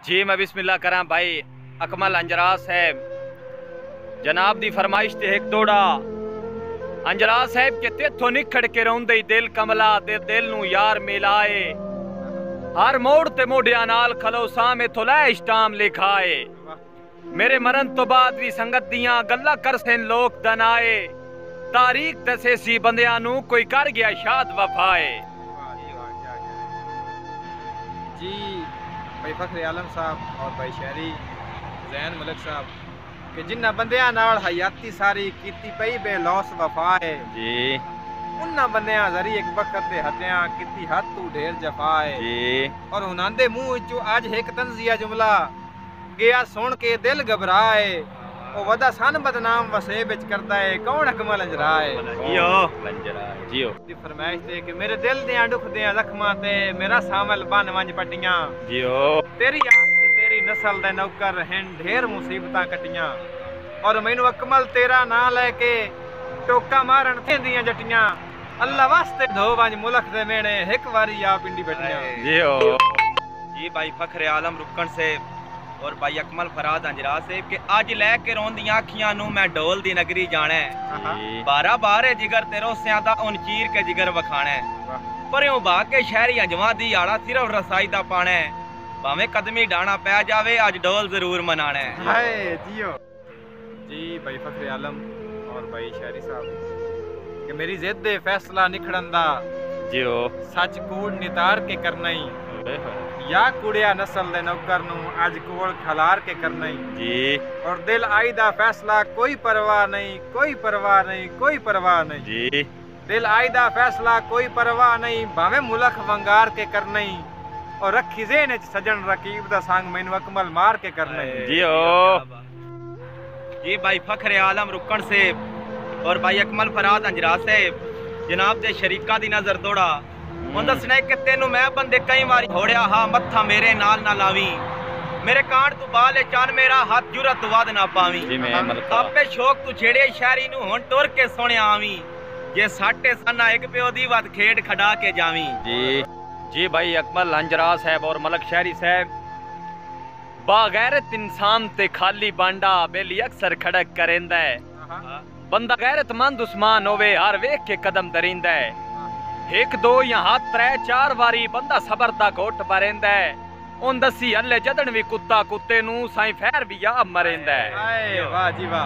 जी मैं बिस्मिल्लाह करा भाई अकमल अंजरा साहब जनाब दी फरमाइश ते एक तोड़ा अंजरा साहब के तेथों निखड़ के रोंदे दिल कमला दे दिल नू यार मिलाए हर मोड़ ते मोढ़िया नाल खलो सामे तो लै इश्टाम लिखाए मेरे मरण तो बाद भी संगत दियां गल्ला कर सेन लोग दनाए तारीख दसे सी बंदियां नू कोई कर गया शाद वफाए। जी भाई फखरे आलम साहब और भाई शहरी जैन मलिक साहब कि जिन्ना बंदियां नाल हयाती सारी कीती पई बेलौस वफाए जी उन्ना बंदियां जरी एक वक्त दे हत्या कीती हद तू ढेर जफाए जी और उन्हां दे मुंह चो आज एक तंजिया जुमला गया सुन के दिल घबराए ओ वदा सन बदनाम वसे विच करदा है कौन अकमल अंजराए जियो अंजरा जियो दी फरमाइश ते कि मेरे दिल दे दुख दे जख्मां ते मेरा सामल बन वंज पट्टियां जियो तेरी आस ते तेरी नस्ल दे नौकर हैं ढेर मुसीबतां कटियां और मैनू अकमल तेरा नां लेके टोका मारन थेंदियां जटियां अल्लाह वास्ते धो वंज मुल्क दे मेणे एक बारी आ पिंडी बैठियां जियो जी भाई फखरे आलम रुकन से और भाई अकमल फराद अंजरा से कि अज लैके रोंदियां अखियां नू मैं ढोल दी नगरी जाना है 12 बार जिगर ते रोसियां दा उन चीर के जिगर वखाना है परों भाग के शहरी अंजवा दी आड़ा सिर्फ रसाई दा पाना है भावें कदमी डाना पै जावे अज ढोल जरूर मनाना है। हाय जियो जी भाई फखरे आलम और भाई शहरी साहब कि मेरी जिद दे फैसला निखड़न दा जियो सच कूड़ नितार के करना ही या कुड़िया नस्ल दे नौकर नू अज कोल खलार के करना ही जी और दिल आई दा फैसला कोई परवाह नहीं कोई परवाह नहीं कोई परवाह नहीं जी दिल आई दा फैसला कोई परवाह नहीं भावे मुलख वंगार के करना ही और रखी जेन च सजन रकीब दा संग मैनू अकमल मार के करना ही जियो जी भाई फखरे आलम रुकन से और भाई अकमल फराद अंजरा से जनाब दे शरीका दी नजर तोड़ा उन दसना कि तेनू मैं बंदे कई बारी होड़िया हा मत्था मेरे नाल ना लावी मेरे कांड तू बाले चान मेरा हाथ जुरत तू वद ना पावी आपे शौक तू छेड़े शहरी नू हुण टुर के सोने आवी जे साटे सना एक प्यो दी वद खेड़ खड़ा के जावी। जी भाई अकमल अंजरा साहब और मलक शहरी साहब बागैरत इंसान ते खाली बांडा बेली अक्सर खड़क करेंदा है बंदा गैरतमंद उस्मान होवे हर वेख के कदम दरिंदा है एक दो या हाथ त्रै चार वारी बंदा सबर दा घोट भरेंदा है उन दसी हल्ले जदन भी कुत्ता कुत्ते नू साईं फैर भी आ मरेंदा है। वाह जी वाह।